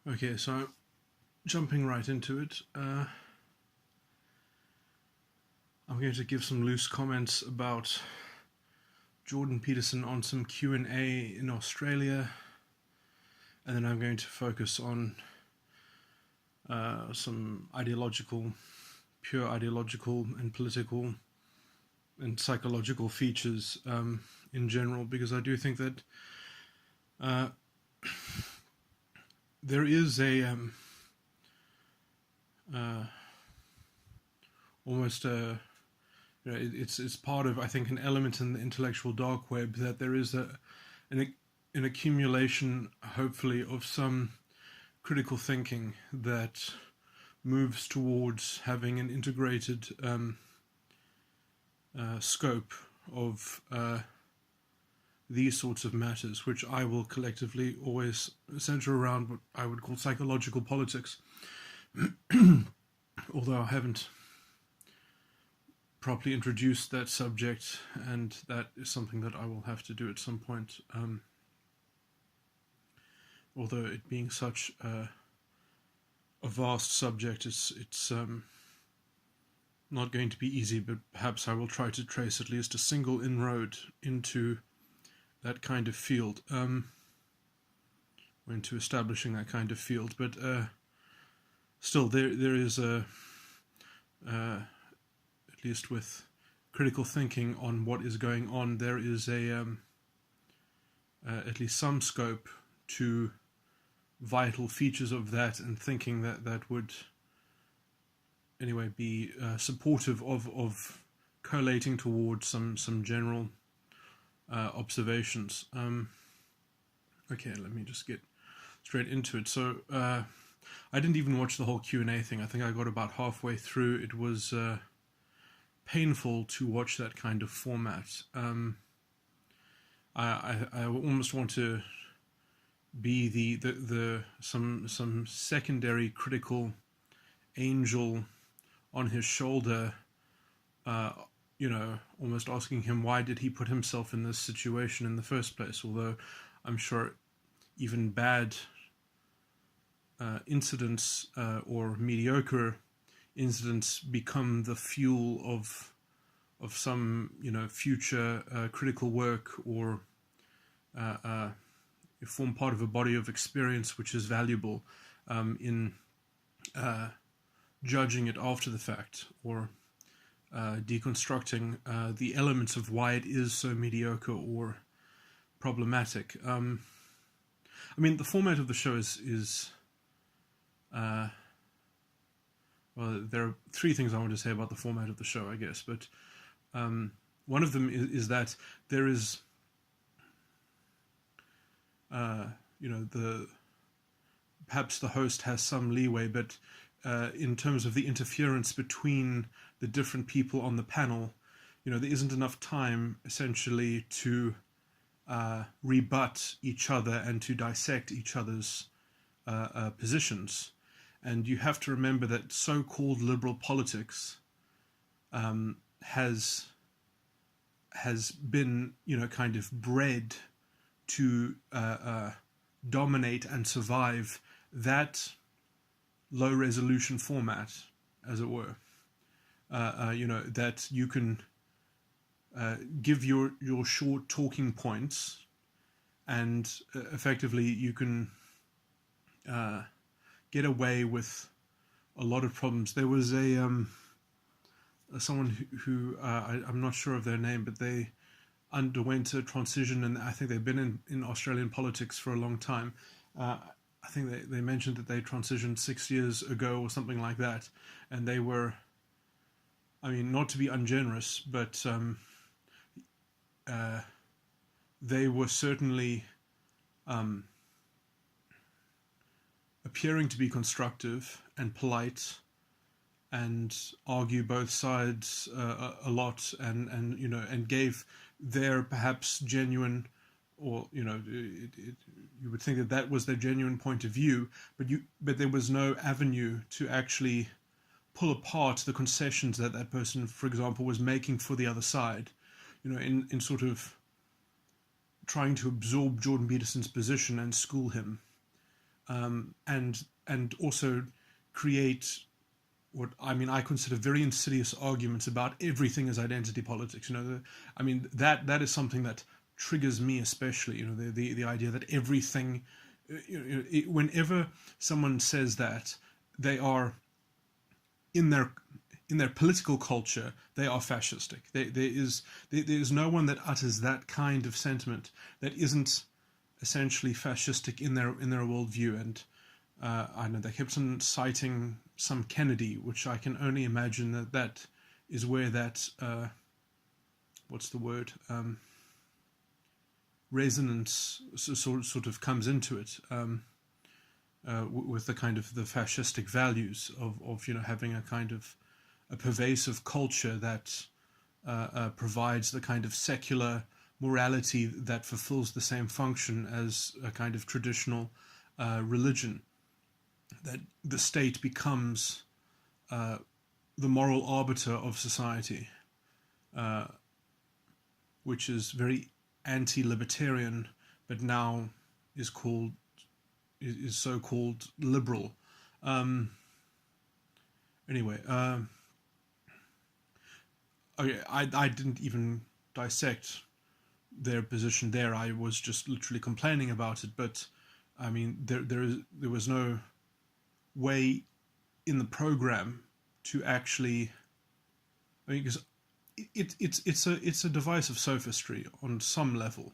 Okay, so jumping right into it, I'm going to give some loose comments about Jordan Peterson on some Q and A in Australia, and then I'm going to focus on some pure ideological and political and psychological features in general, because I do think that there is a almost a it's part of, I think, an element in the intellectual dark web, that there is an accumulation, hopefully, of some critical thinking that moves towards having an integrated scope of these sorts of matters, which I will collectively always center around what I would call psychological politics, although I haven't properly introduced that subject, and that is something that I will have to do at some point, although it being such a vast subject, it's not going to be easy, but perhaps I will try to trace at least a single inroad into that kind of field, into establishing that kind of field. But still, there is at least with critical thinking on what is going on, there is at least some scope to vital features of that, and thinking that would anyway be supportive of collating towards some general observations. Okay, let me just get straight into it. So I didn't even watch the whole Q and A thing. I think I got about halfway through. It was painful to watch that kind of format. I almost want to be some secondary critical angel on his shoulder, almost asking him, why did he put himself in this situation in the first place? Although I'm sure even bad incidents or mediocre incidents become the fuel of some future critical work, or form part of a body of experience which is valuable in judging it after the fact, or deconstructing the elements of why it is so mediocre or problematic. I mean, the format of the show is well, there are three things I want to say about the format of the show, I guess, but one of them is that there is, perhaps the host has some leeway, but in terms of the interference between the different people on the panel, there isn't enough time essentially to rebut each other and to dissect each other's positions. And you have to remember that so-called liberal politics has been, kind of bred to dominate and survive that low-resolution format, as it were. That you can give your short talking points, and effectively you can get away with a lot of problems. There was someone who I'm not sure of their name, but they underwent a transition, and I think they've been in Australian politics for a long time. I think they mentioned that they transitioned 6 years ago or something like that, and they were, I mean, not to be ungenerous, but they were certainly appearing to be constructive and polite, and argue both sides a lot, and gave their perhaps genuine, or you would think that was their genuine point of view, but there was no avenue to actually pull apart the concessions that person, for example, was making for the other side, in sort of trying to absorb Jordan Peterson's position and school him. and also create what I consider very insidious arguments about everything as identity politics. That is something that triggers me especially. The idea that everything, whenever someone says that, they are in their political culture, they are fascistic. There is no one that utters that kind of sentiment that isn't essentially fascistic in their worldview. And I know they kept on citing some Kennedy, which I can only imagine that is where that what's the word, resonance sort of comes into it, with the kind of the fascistic values of having a kind of a pervasive culture that provides the kind of secular morality that fulfills the same function as a kind of traditional religion. That the state becomes the moral arbiter of society, which is very anti-libertarian, but now is so-called liberal. Anyway, okay, I didn't even dissect their position there. I was just literally complaining about it. But I mean, there was no way in the program to actually, because it's a device of sophistry on some level,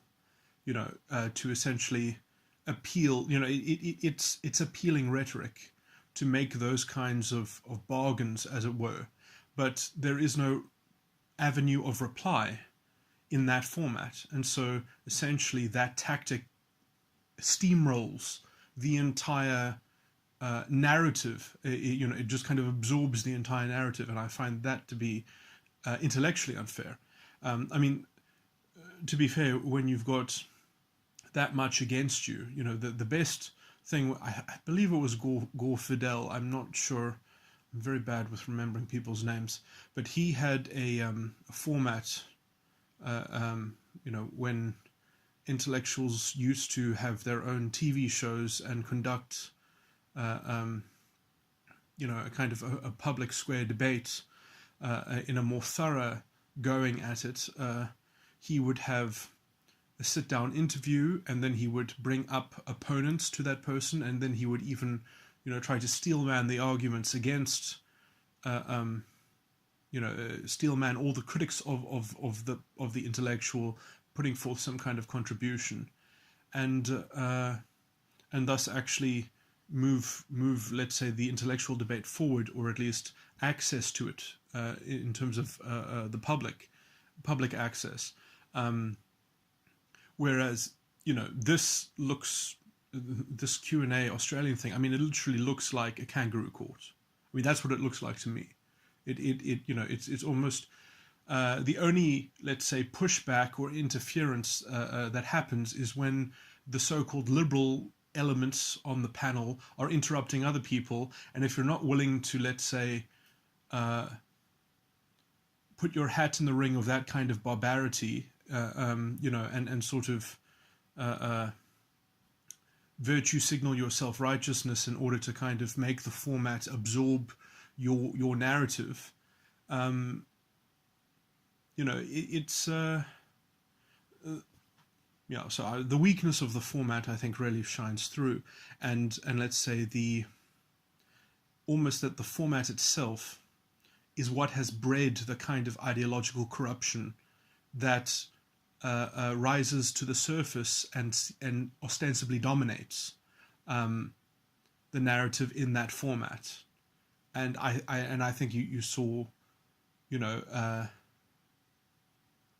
to essentially appeal. It's appealing rhetoric to make those kinds of bargains, as it were, but there is no avenue of reply in that format, and so essentially that tactic steamrolls the entire narrative. It just kind of absorbs the entire narrative, and I find that to be intellectually unfair. To be fair, when you've got that much against you, the best thing, I believe it was Gore Fidel, I'm not sure, I'm very bad with remembering people's names, but he had a format, when intellectuals used to have their own TV shows and conduct a kind of a public square debate in a more thorough going at it. He would have a sit-down interview, and then he would bring up opponents to that person, and then he would even, try to steelman the arguments against, steelman all the critics of the intellectual, putting forth some kind of contribution, and thus actually move, let's say, the intellectual debate forward, or at least access to it in terms of the public access. Whereas, this Q and A Australian thing, it literally looks like a kangaroo court. That's what it looks like to me. It's almost the only, let's say, pushback or interference that happens is when the so-called liberal elements on the panel are interrupting other people, and if you're not willing to, let's say, put your hat in the ring of that kind of barbarity, and sort of virtue signal your self-righteousness in order to kind of make the format absorb your narrative, so the weakness of the format, I think, really shines through, and let's say almost that the format itself is what has bred the kind of ideological corruption that rises to the surface and ostensibly dominates the narrative in that format. And I think you saw, and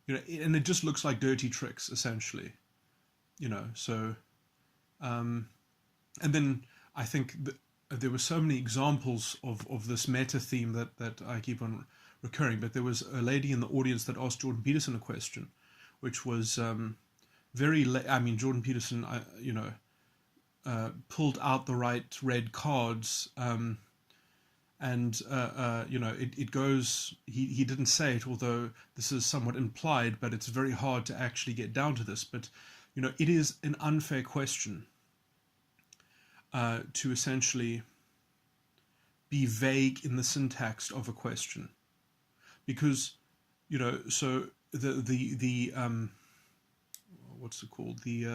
it just looks like dirty tricks, essentially, so, and then I think there were so many examples of this meta theme that I keep on recurring, but there was a lady in the audience that asked Jordan Peterson a question, which was Jordan Peterson, pulled out the right red cards, it goes, he didn't say it, although this is somewhat implied, but it's very hard to actually get down to this. But, it is an unfair question. to essentially be vague in the syntax of a question, because so the what's it called, the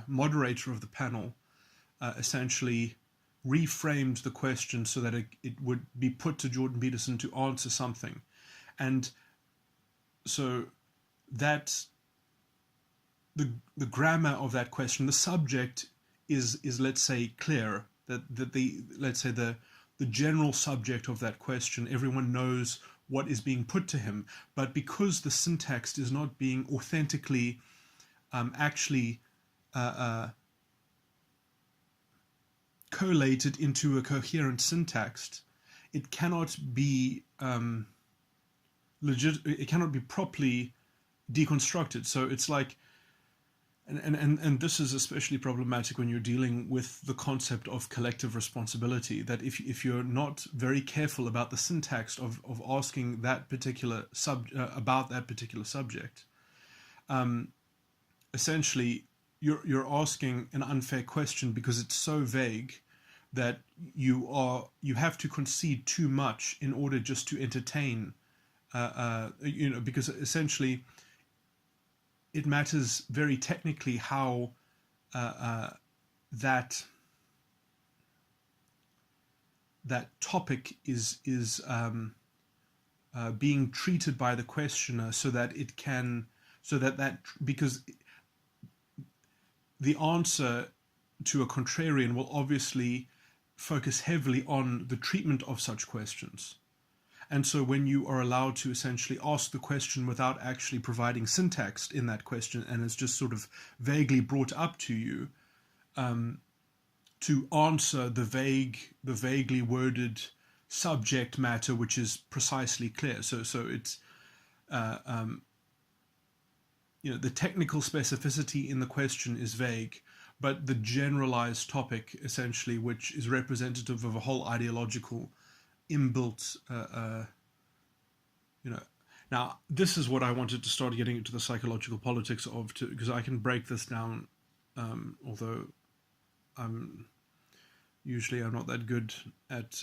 moderator of the panel essentially reframed the question so that it would be put to Jordan Peterson to answer something, and so that the grammar of that question, the subject is let's say clear, that the let's say the general subject of that question, everyone knows what is being put to him, but because the syntax is not being authentically actually collated into a coherent syntax, it cannot be it cannot be properly deconstructed. So it's like, and this is especially problematic when you're dealing with the concept of collective responsibility, that if you're not very careful about the syntax of asking that particular about that particular subject, essentially you're asking an unfair question because it's so vague that you have to concede too much in order just to entertain, because essentially it matters very technically how that topic is being treated by the questioner, so that because the answer to a contrarian will obviously focus heavily on the treatment of such questions. And so when you are allowed to essentially ask the question without actually providing syntax in that question, and it's just sort of vaguely brought up to you, to answer the vaguely worded subject matter, which is precisely clear. So it's the technical specificity in the question is vague, but the generalized topic, essentially, which is representative of a whole ideological inbuilt, now this is what I wanted to start getting into the psychological politics of, because I can break this down, although I'm not that good at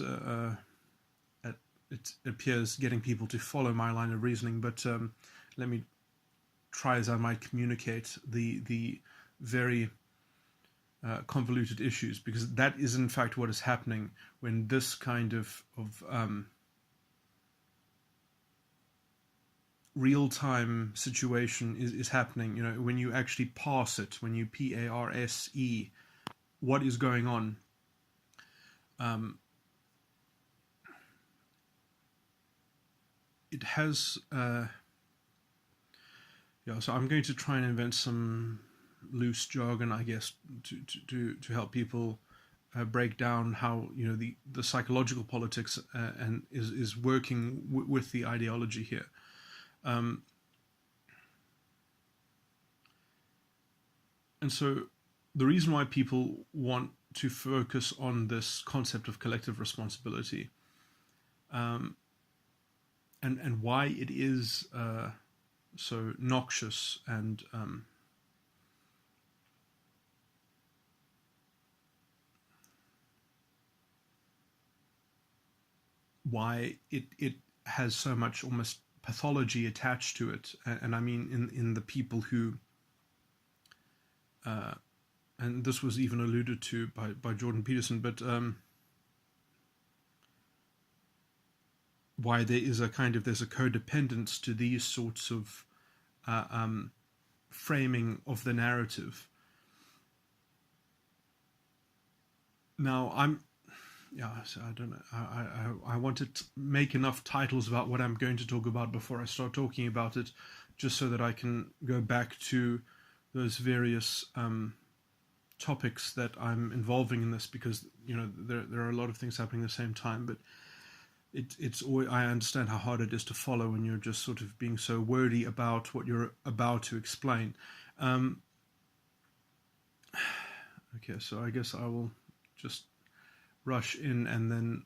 it appears getting people to follow my line of reasoning, but let me try as I might communicate the very convoluted issues, because that is in fact what is happening when this kind of real-time situation is happening. When you actually parse it, when you parse what is going on, it has so I'm going to try and invent some loose jargon, I guess, to help people break down how the psychological politics and is working with the ideology here. And so the reason why people want to focus on this concept of collective responsibility, and why it is so noxious, and why it has so much almost pathology attached to it, and I mean in the people who, and this was even alluded to by Jordan Peterson, but why there's a codependence to these sorts of framing of the narrative. Now so I don't know. I want to make enough titles about what I'm going to talk about before I start talking about it, just so that I can go back to those various topics that I'm involving in this, because there are a lot of things happening at the same time. But it's always, I understand how hard it is to follow when you're just sort of being so wordy about what you're about to explain. Okay, so I guess I will just rush in and then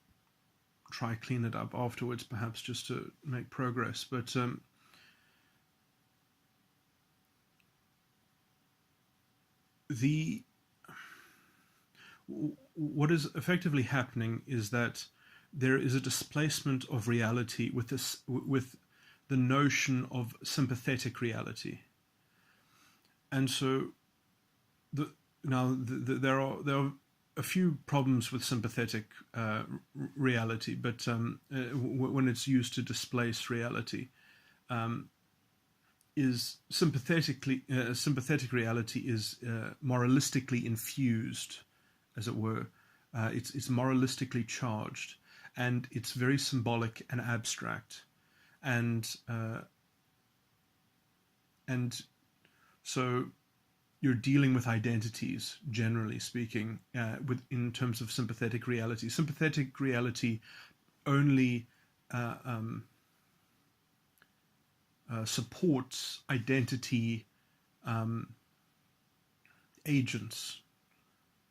try clean it up afterwards, perhaps, just to make progress. But what is effectively happening is that there is a displacement of reality with the notion of sympathetic reality. And so there are a few problems with sympathetic reality, but when it's used to displace reality, is sympathetic reality is moralistically infused, as it were. It's moralistically charged, and it's very symbolic and abstract, and so you're dealing with identities, generally speaking, in terms of sympathetic reality. Sympathetic reality only supports identity agents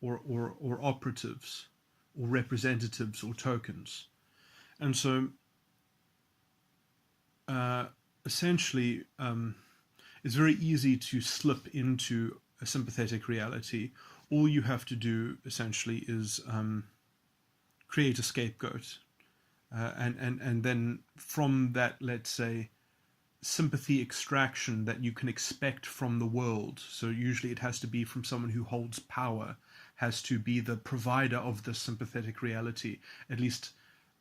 or operatives or representatives or tokens. And so essentially it's very easy to slip into a sympathetic reality. All you have to do essentially is create a scapegoat, and then from that, let's say, sympathy extraction that you can expect from the world. So usually it has to be from someone who holds power, has to be the provider of the sympathetic reality, at least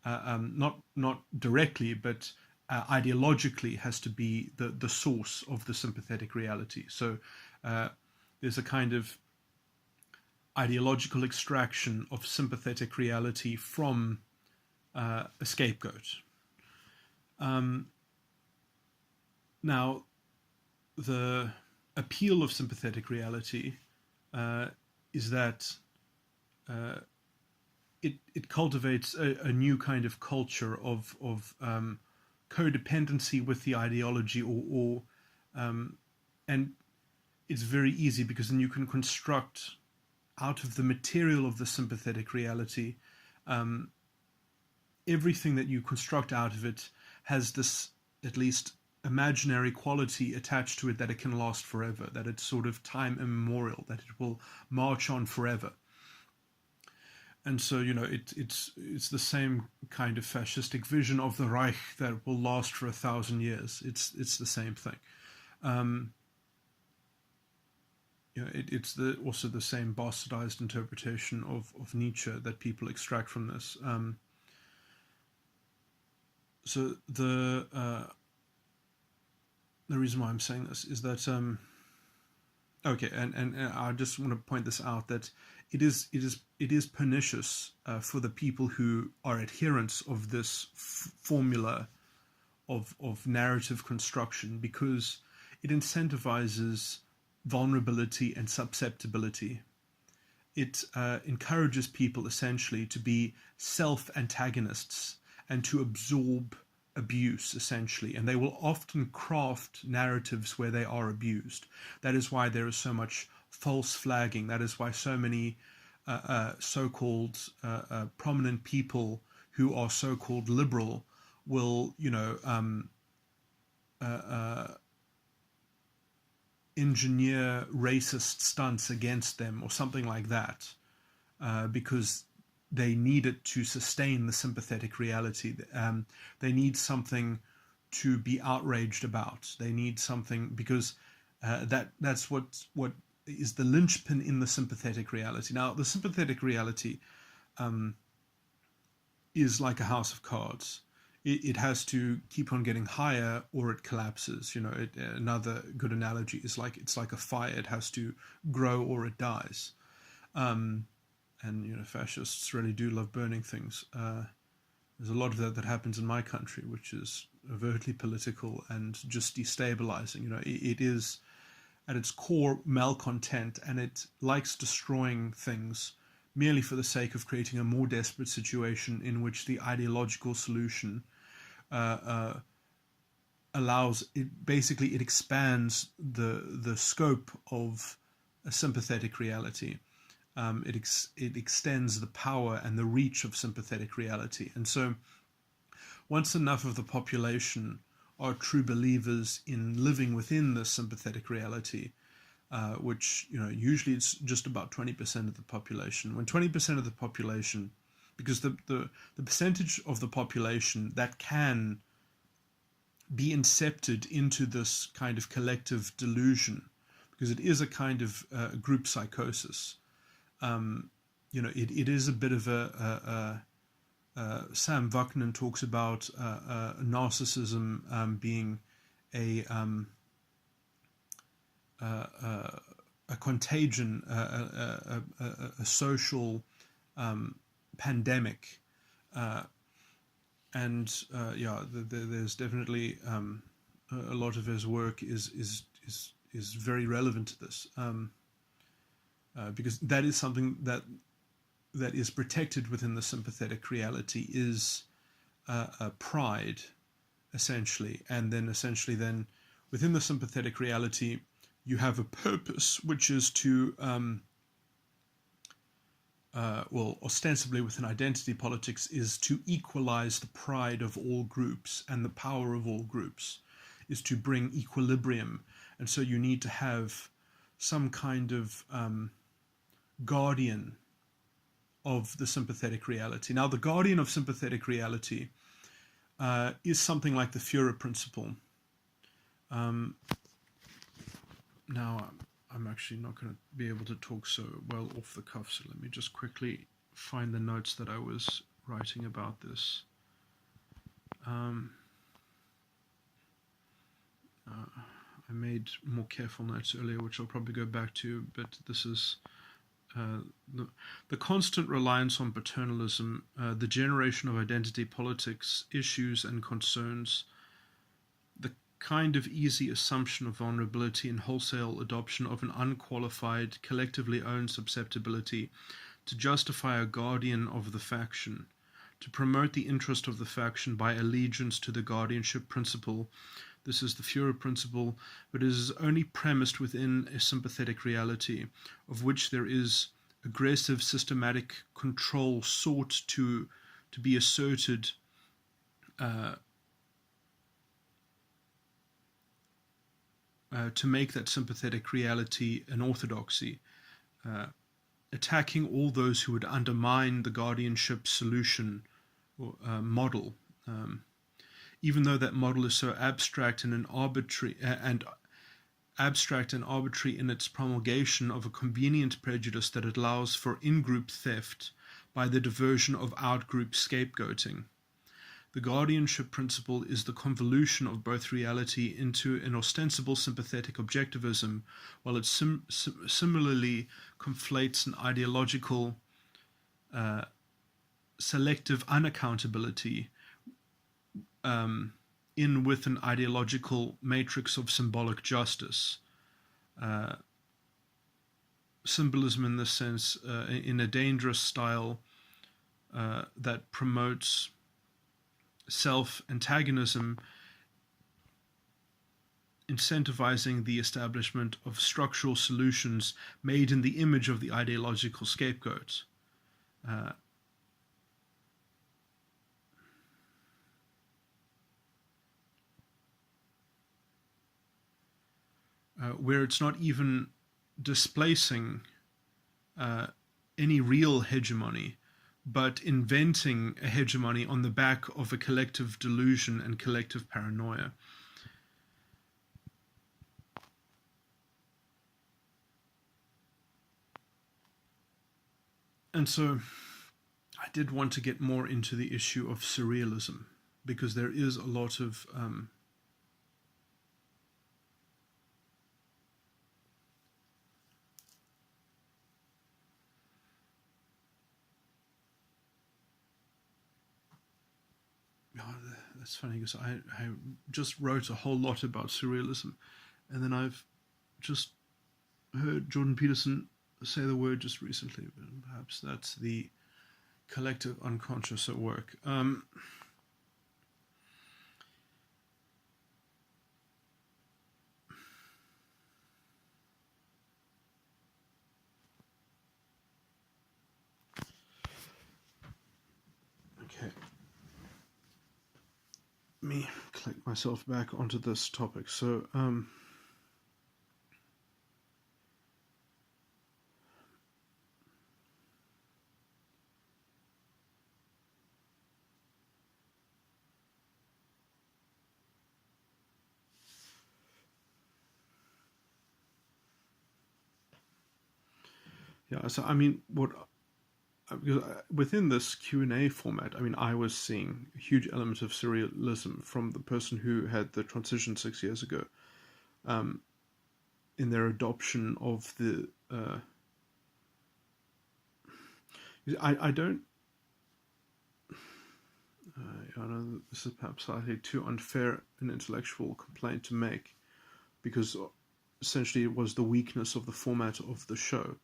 not directly, but ideologically has to be the source of the sympathetic reality. So there's a kind of ideological extraction of sympathetic reality from a scapegoat. Now, the appeal of sympathetic reality is that it cultivates a new kind of culture of codependency with the ideology, and it's very easy because then you can construct out of the material of the sympathetic reality, everything that you construct out of it has this, at least, imaginary quality attached to it, that it can last forever, that it's sort of time immemorial, that it will march on forever. And so, it's the same kind of fascistic vision of the Reich that will last for 1,000 years. It's the same thing. It's also the same bastardized interpretation of Nietzsche that people extract from this. So the reason why I'm saying this is that okay, and I just want to point this out, that it is pernicious for the people who are adherents of this formula of narrative construction, because it incentivizes vulnerability and susceptibility. It encourages people essentially to be self-antagonists and to absorb abuse, essentially, and they will often craft narratives where they are abused. That is why there is so much false flagging. That is why so many so-called prominent people who are so-called liberal will, engineer racist stunts against them or something like that, because they need it to sustain the sympathetic reality. They need something to be outraged about. They need something because that's what is the linchpin in the sympathetic reality. Now, the sympathetic reality is like a house of cards. It has to keep on getting higher or it collapses. Another good analogy is it's like a fire. It has to grow or it dies. And fascists really do love burning things. There's a lot of that happens in my country, which is overtly political and just destabilizing. It is at its core malcontent, and it likes destroying things merely for the sake of creating a more desperate situation in which the ideological solution allows it. Basically, it expands the scope of a sympathetic reality. It extends the power and the reach of sympathetic reality. And so once enough of the population are true believers in living within this sympathetic reality, which, usually it's just about 20% of the population. When 20% of the population, because the percentage of the population that can be incepted into this kind of collective delusion, because it is a kind of group psychosis. It is a bit of Sam Vaknin talks about narcissism being a contagion, a social pandemic, there's definitely a lot of his work is very relevant to this, because that is something that is protected within the sympathetic reality, is pride, essentially, and then within the sympathetic reality you have a purpose, which is to ostensibly within identity politics, is to equalize the pride of all groups and the power of all groups, is to bring equilibrium. And so you need to have some kind of guardian of the sympathetic reality. Now, the guardian of sympathetic reality is something like the Führer principle. Now, I'm actually not going to be able to talk so well off the cuff, so let me just quickly find the notes that I was writing about this. I made more careful notes earlier, which I'll probably go back to, but this is the constant reliance on paternalism, the generation of identity politics, issues and concerns, the kind of easy assumption of vulnerability and wholesale adoption of an unqualified, collectively owned susceptibility to justify a guardian of the faction, to promote the interest of the faction by allegiance to the guardianship principle. This is the Führer principle, but it is only premised within a sympathetic reality, of which there is aggressive systematic control sought to be asserted to make that sympathetic reality an orthodoxy, attacking all those who would undermine the guardianship solution or model, even though that model is so abstract and arbitrary in its promulgation of a convenient prejudice that allows for in-group theft by the diversion of out-group scapegoating. The guardianship principle is the convolution of both reality into an ostensible sympathetic objectivism, while it similarly conflates an ideological selective unaccountability in with an ideological matrix of symbolic justice. Symbolism in this sense, in a dangerous style that promotes self-antagonism, incentivizing the establishment of structural solutions made in the image of the ideological scapegoat. Where it's not even displacing any real hegemony, but inventing a hegemony on the back of a collective delusion and collective paranoia. And so I did want to get more into the issue of surrealism, because there is a lot of that's funny, because I just wrote a whole lot about surrealism, and then I've just heard Jordan Peterson say the word just recently, but perhaps that's the collective unconscious at work. Okay. Let me click myself back onto this topic. So, Yeah, so I mean, within this Q and A format, I mean, I was seeing a huge element of surrealism from the person who had the transition 6 years ago, in their adoption of the. I don't. I know this is perhaps slightly too unfair an intellectual complaint to make, because essentially it was the weakness of the format of the show.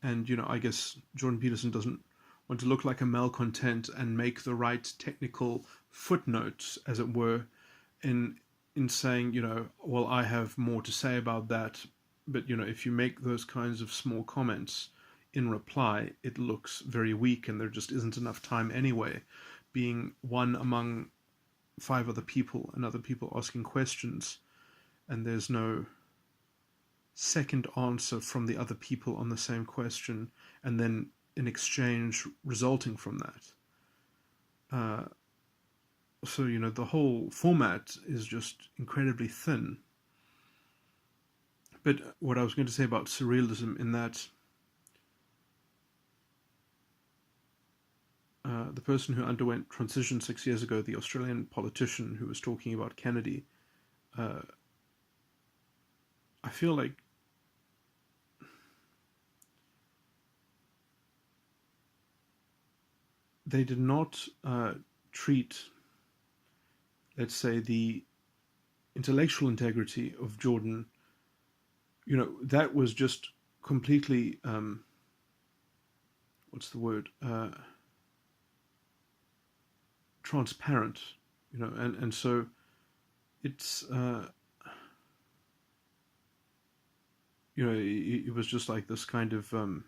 And, I guess Jordan Peterson doesn't want to look like a malcontent and make the right technical footnotes, as it were, in saying, well, I have more to say about that. But, if you make those kinds of small comments in reply, it looks very weak, and there just isn't enough time anyway, being one among 5 other people and other people asking questions, and there's no second answer from the other people on the same question, and then an exchange resulting from that. So, the whole format is just incredibly thin. But what I was going to say about surrealism, in that the person who underwent transition 6 years ago, the Australian politician who was talking about Kennedy, I feel like they did not treat, let's say, the intellectual integrity of Jordan. That was just completely, what's the word, transparent, and so it's, it was just like this kind of, and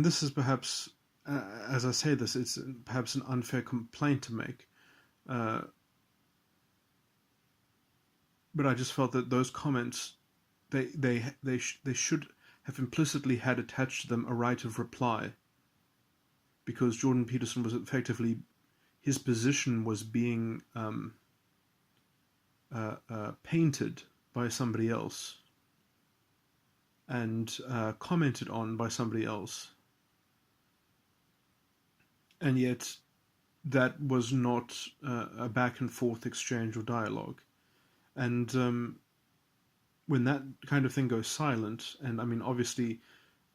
this is perhaps, as I say this, it's perhaps an unfair complaint to make, but I just felt that those comments, they should have implicitly had attached to them a right of reply, because Jordan Peterson was effectively, his position was being painted by somebody else and commented on by somebody else. And yet that was not a back and forth exchange or dialogue. And when that kind of thing goes silent, and I mean, obviously,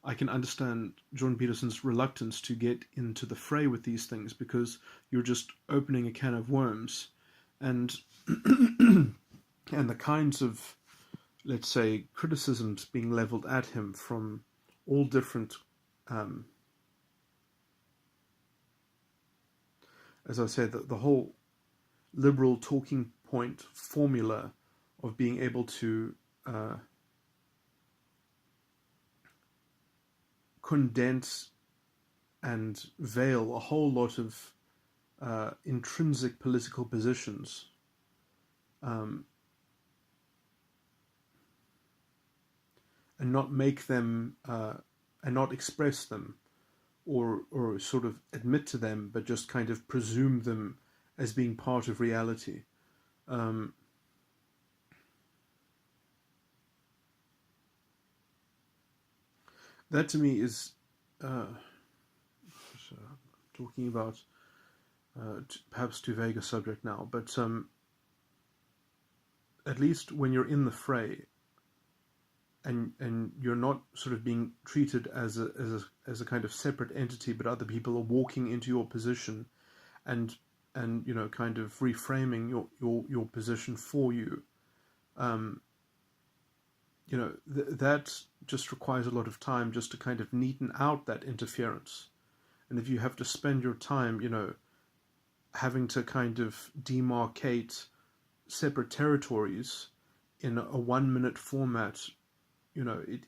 I can understand Jordan Peterson's reluctance to get into the fray with these things, because you're just opening a can of worms. And and the kinds of, let's say, criticisms being leveled at him from all different, as I said, the whole liberal talking point formula of being able to condense and veil a whole lot of intrinsic political positions, and not make them, and not express them, or sort of admit to them, but just kind of presume them as being part of reality. That to me is, talking about perhaps too vague a subject now, but at least when you're in the fray, and you're not sort of being treated as a kind of separate entity, but other people are walking into your position and kind of reframing your position for you. That just requires a lot of time just to kind of neaten out that interference. And if you have to spend your time, having to kind of demarcate separate territories in a 1-minute format, it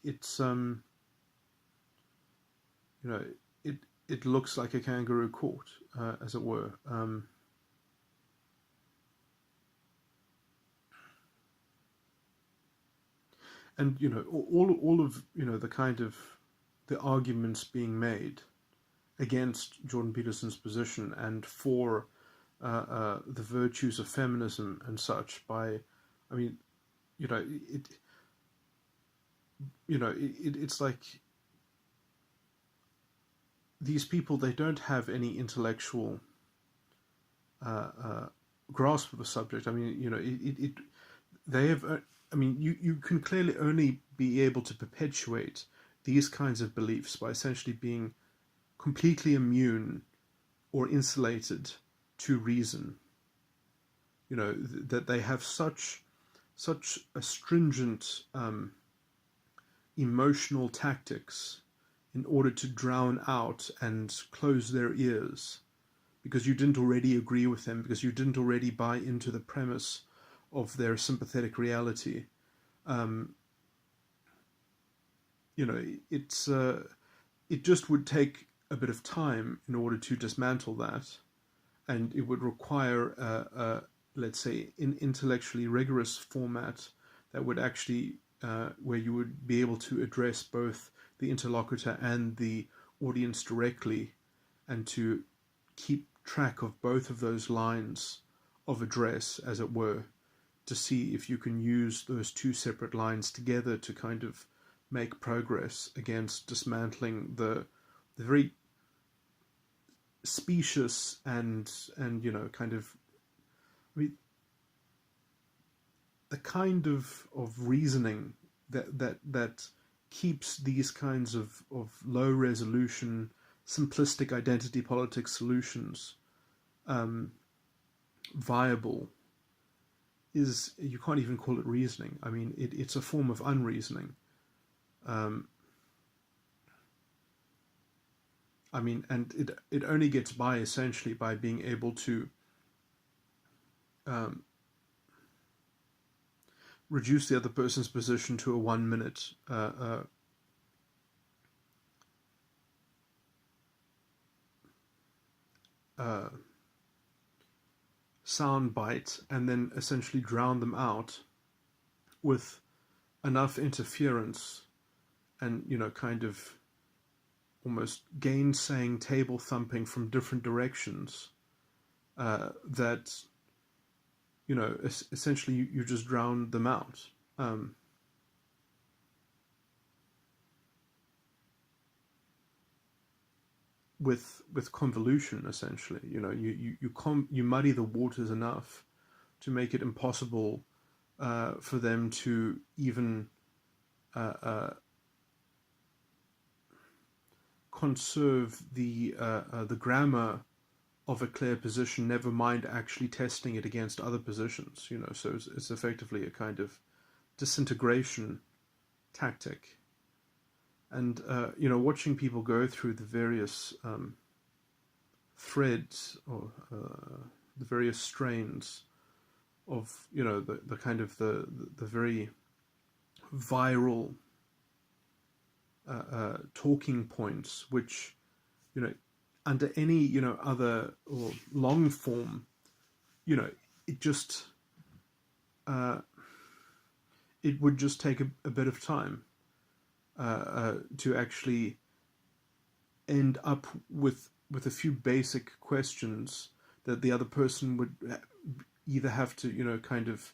looks like a kangaroo court, as it were. And all of the kind of the arguments being made against Jordan Peterson's position and for the virtues of feminism and such by, I mean, you know, it's like these people, they don't have any intellectual grasp of the subject. I mean, they have, I mean, you can clearly only be able to perpetuate these kinds of beliefs by essentially being completely immune or insulated to reason. That they have such a stringent emotional tactics in order to drown out and close their ears, because you didn't already agree with them, because you didn't already buy into the premise of their sympathetic reality. It just would take a bit of time in order to dismantle that, and it would require let's say, an intellectually rigorous format that would actually, where you would be able to address both the interlocutor and the audience directly, and to keep track of both of those lines of address, as it were, to see if you can use those two separate lines together to kind of make progress against dismantling the very specious and kind of, I mean, the kind of reasoning that keeps these kinds of low resolution, simplistic identity politics solutions viable is, you can't even call it reasoning. I mean, it's a form of unreasoning. I mean, and it only gets by essentially by being able to reduce the other person's position to a 1 minute sound bite, and then essentially drown them out with enough interference and, kind of almost gainsaying, table thumping from different directions, that, essentially you just drown them out. With convolution, essentially, you muddy the waters enough to make it impossible for them to even conserve the grammar of a clear position, never mind actually testing it against other positions. So it's effectively a kind of disintegration tactic. And watching people go through the various threads, or the various strains of the kind of the very viral talking points, which under any other or long form, it just it would just take a bit of time to actually end up with a few basic questions that the other person would either have to kind of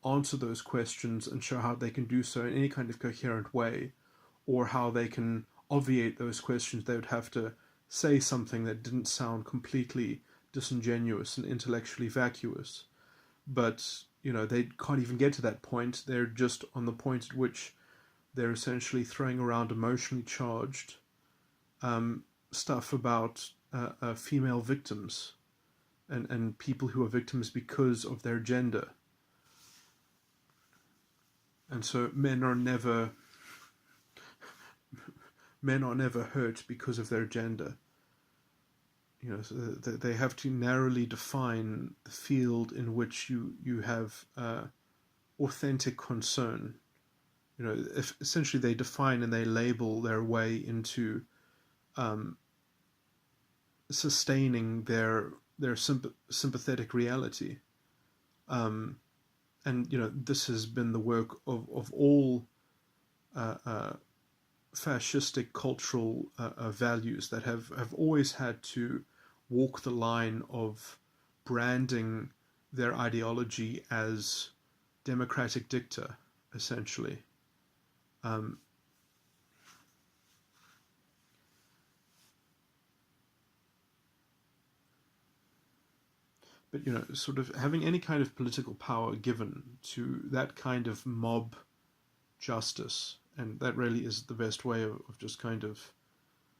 answer those questions and show how they can do so in any kind of coherent way, or how they can obviate those questions. They would have to say something that didn't sound completely disingenuous and intellectually vacuous. But they can't even get to that point. They're just on the point at which they're essentially throwing around emotionally charged stuff about female victims and people who are victims because of their gender. And so men are never hurt because of their gender. So they have to narrowly define the field in which you have authentic concern. If essentially they define and they label their way into sustaining their sympathetic reality. And this has been the work of all fascistic cultural values that have always had to walk the line of branding their ideology as democratic dicta, essentially. Um, but, sort of having any kind of political power given to that kind of mob justice, and that really is the best way of just kind of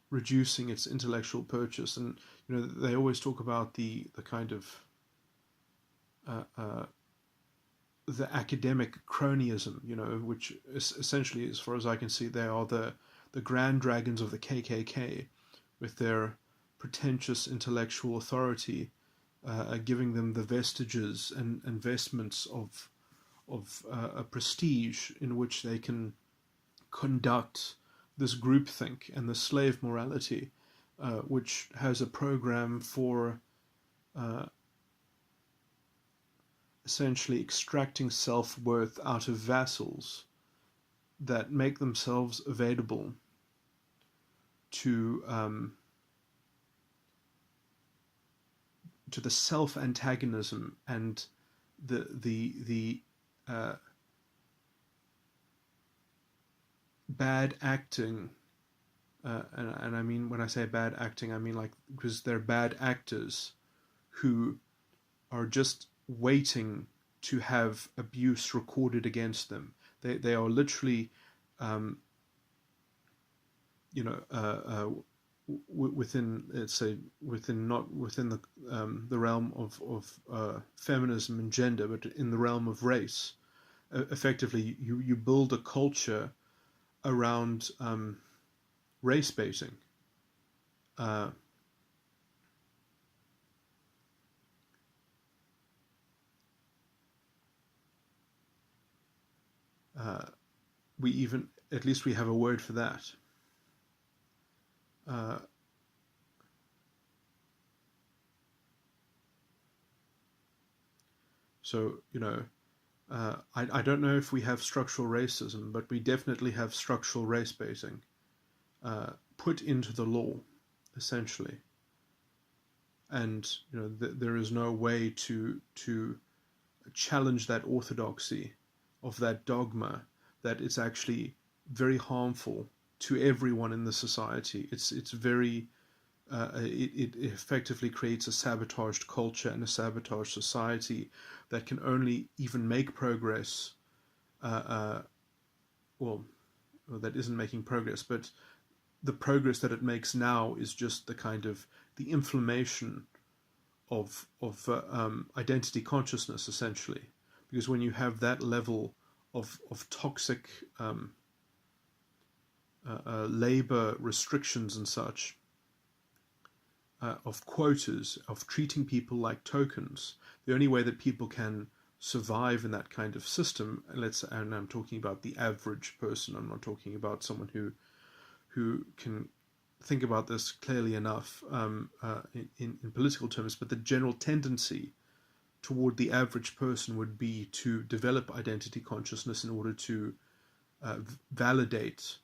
reducing its intellectual purchase. And they always talk about the kind of the academic cronyism, which is essentially, as far as I can see, they are the grand dragons of the KKK, with their pretentious intellectual authority, giving them the vestiges and vestments of a prestige in which they can conduct this groupthink and the slave morality, which has a program for essentially extracting self-worth out of vassals that make themselves available to the self-antagonism and the bad acting, and I mean, when I say bad acting, I mean, like, because they're bad actors who are just waiting to have abuse recorded against them. They are literally, within, let's say, not within the realm of feminism and gender, but in the realm of race. Effectively, you build a culture around race baiting. At least we have a word for that. So, I don't know if we have structural racism, but we definitely have structural race baiting put into the law, essentially. And, there is no way to challenge that orthodoxy of that dogma, that it's actually very harmful to everyone in the society. It's very it effectively creates a sabotaged culture and a sabotaged society that can only even make progress. Well, that isn't making progress, but the progress that it makes now is just the kind of the inflammation of identity consciousness, essentially. Because when you have that level of toxic labor restrictions and such, of quotas, of treating people like tokens, the only way that people can survive in that kind of system, and I'm talking about the average person, I'm not talking about someone who can think about this clearly enough in political terms, but the general tendency toward the average person would be to develop identity consciousness in order to validate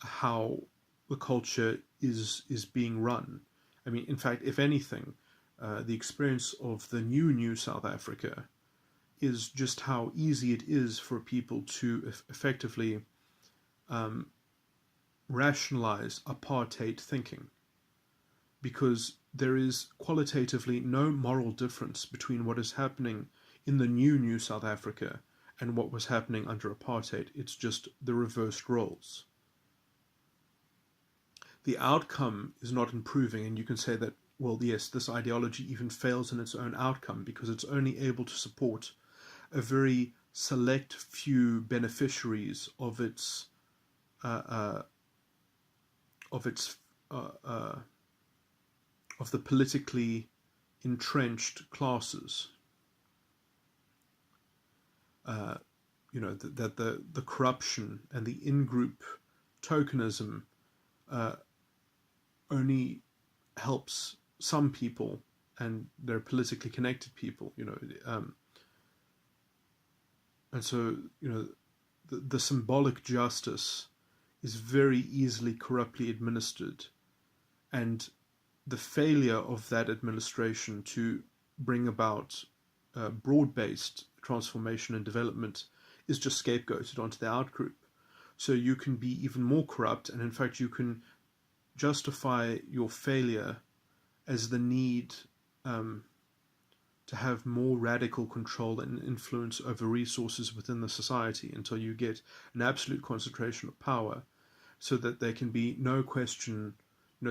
how the culture is being run. I mean, in fact, if anything, the experience of the new South Africa is just how easy it is for people to effectively rationalize apartheid thinking, because there is qualitatively no moral difference between what is happening in the new South Africa and what was happening under apartheid. It's just the reversed roles. The outcome is not improving, and you can say that, well, yes, this ideology even fails in its own outcome because it's only able to support a very select few beneficiaries of its of the politically entrenched classes. That the corruption and the in-group tokenism only helps some people, and they're politically connected people, and so the symbolic justice is very easily corruptly administered, and the failure of that administration to bring about broad-based transformation and development is just scapegoated onto the outgroup. So you can be even more corrupt, and in fact you can justify your failure as the need to have more radical control and influence over resources within the society until you get an absolute concentration of power, so that there can be no question.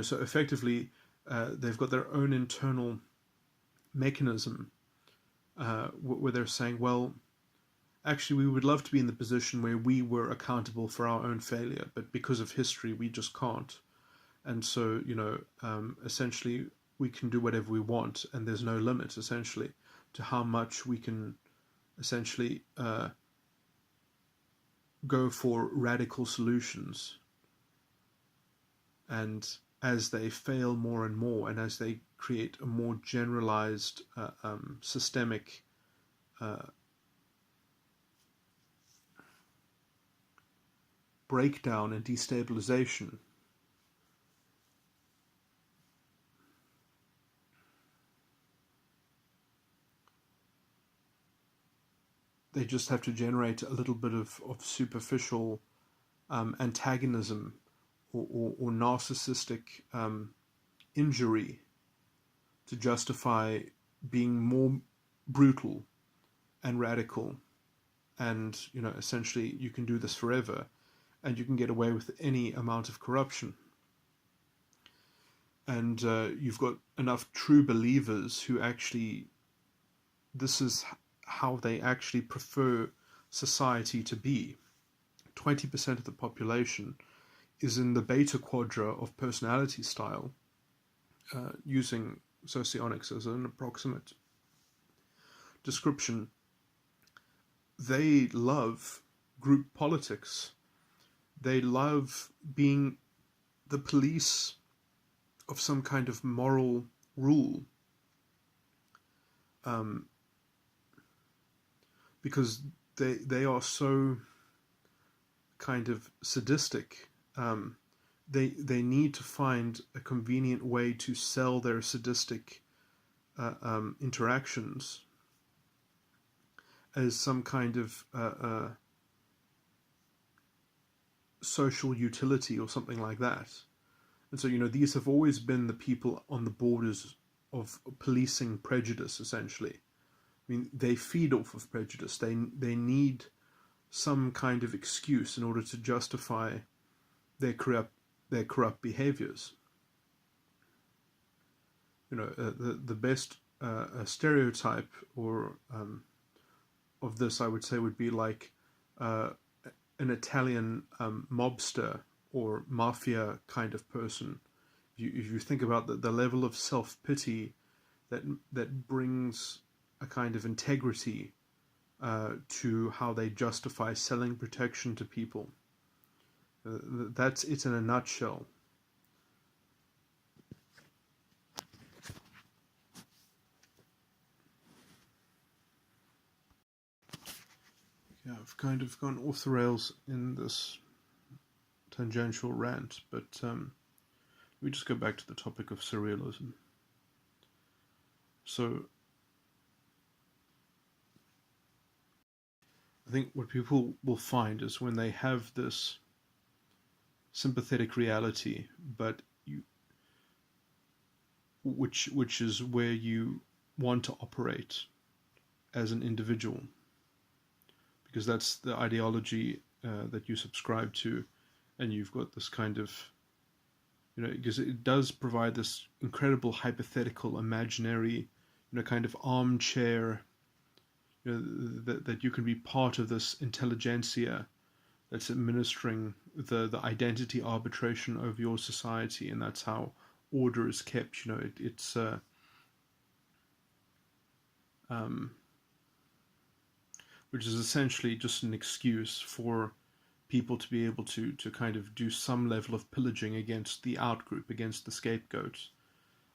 So effectively they've got their own internal mechanism where they're saying, well, actually we would love to be in the position where we were accountable for our own failure, but because of history we just can't. And so, essentially we can do whatever we want, and there's no limit, essentially, to how much we can essentially go for radical solutions. And as they fail more and more, and as they create a more generalized systemic breakdown and destabilization, they just have to generate a little bit of superficial antagonism or narcissistic injury to justify being more brutal and radical. And, essentially you can do this forever, and you can get away with any amount of corruption. And you've got enough true believers who actually, this is how they actually prefer society to be. 20% of the population is in the beta quadra of personality style, using socionics as an approximate description. They love group politics. They love being the police of some kind of moral rule, because they are so kind of sadistic. They need to find a convenient way to sell their sadistic interactions as some kind of social utility or something like that. And so, these have always been the people on the borders of policing prejudice, essentially. I mean, they feed off of prejudice. They need some kind of excuse in order to justify their corrupt behaviors. The best stereotype or of this, I would say, would be like an Italian mobster or mafia kind of person. If you think about the level of self-pity that brings a kind of integrity to how they justify selling protection to people. That's it in a nutshell. Yeah, I've kind of gone off the rails in this tangential rant, but we just go back to the topic of surrealism. So I think what people will find is when they have this sympathetic reality, but which is where you want to operate as an individual, because that's the ideology that you subscribe to, and you've got this kind of, because it does provide this incredible hypothetical, imaginary, kind of armchair, that you can be part of this intelligentsia that's administering the identity arbitration over your society, and that's how order is kept. It's which is essentially just an excuse for people to be able to kind of do some level of pillaging against the outgroup, against the scapegoat.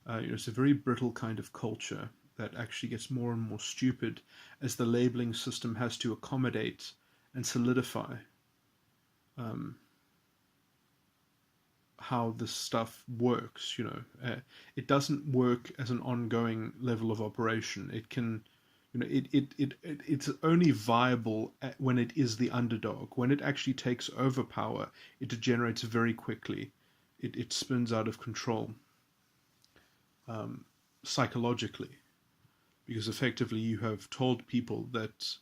It's a very brittle kind of culture that actually gets more and more stupid as the labeling system has to accommodate and solidify how this stuff works. It doesn't work as an ongoing level of operation. It can, it's only viable when it is the underdog. When it actually takes over power, it degenerates very quickly. It spins out of control, psychologically, because effectively you have told people that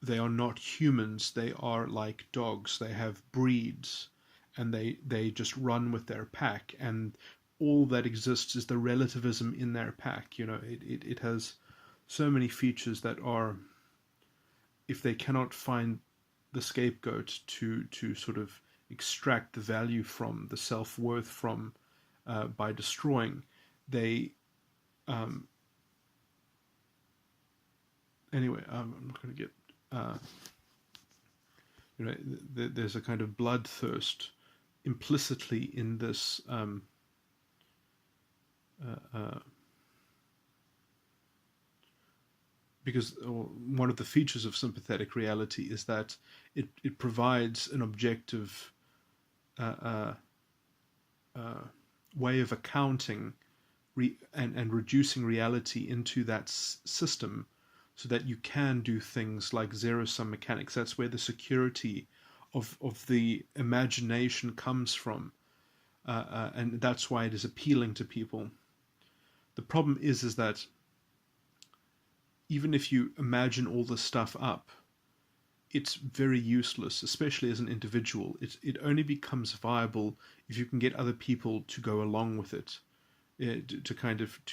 they are not humans. They are like dogs. They have breeds, and they just run with their pack, and all that exists is the relativism in their pack. It has so many features that are, if they cannot find the scapegoat to sort of extract the value from, the self-worth from, by destroying, they anyway, I'm not going to get there's a kind of bloodthirst implicitly in this because one of the features of sympathetic reality is that it provides an objective way of accounting and reducing reality into that system, so that you can do things like zero-sum mechanics. That's where the security of the imagination comes from, and that's why it is appealing to people. The problem is that even if you imagine all this stuff up, it's very useless, especially as an individual. It only becomes viable if you can get other people to go along with it, to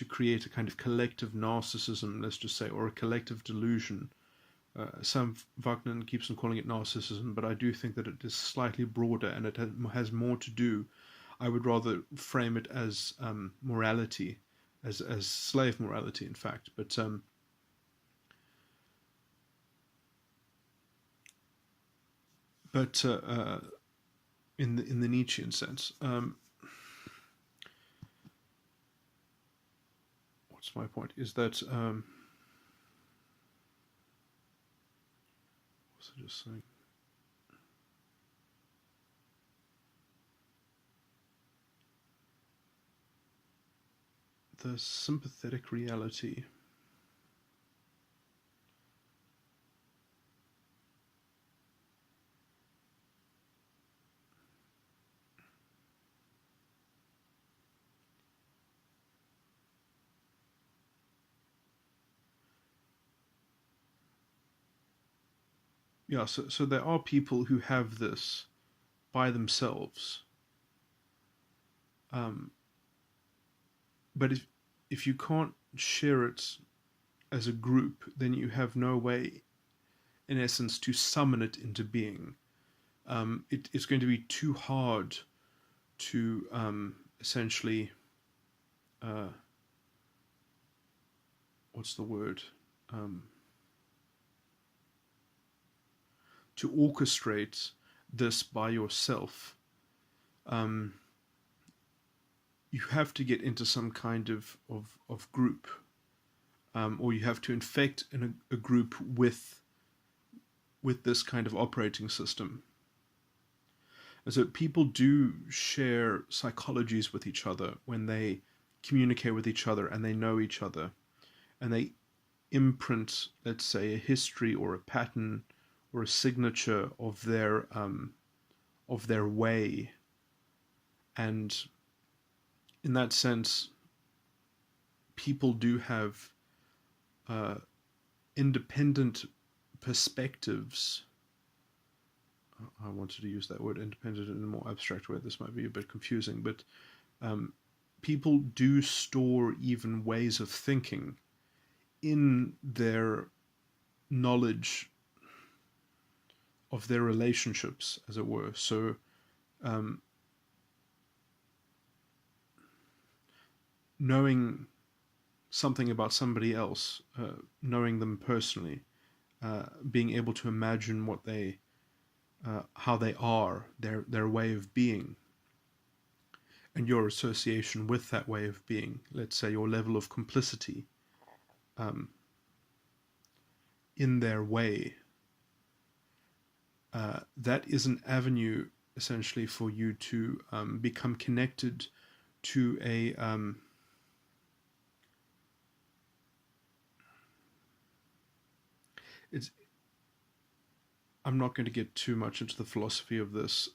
create a kind of collective narcissism, let's just say, or a collective delusion. Wagner keeps on calling it narcissism, but I do think that it is slightly broader, and it has more to do. I would rather frame it as morality, as slave morality, in fact. But in the Nietzschean sense. What's my point? Is that what was I just saying? The sympathetic reality. Yeah, so there are people who have this by themselves. But if you can't share it as a group, then you have no way, in essence, to summon it into being. It's going to be too hard to essentially, what's the word? To orchestrate this by yourself. You have to get into some kind of group, or you have to infect a group with this kind of operating system. And so people do share psychologies with each other when they communicate with each other and they know each other, and they imprint, let's say, a history or a pattern or a signature of their way. And in that sense, people do have independent perspectives. I wanted to use that word independent in a more abstract way. This might be a bit confusing, but people do store even ways of thinking in their knowledge of their relationships, as it were. So knowing something about somebody else, knowing them personally, being able to imagine what they, how they are, their way of being, and your association with that way of being, let's say your level of complicity in their way, that is an avenue essentially for you to become connected to a it's I'm not going to get too much into the philosophy of this,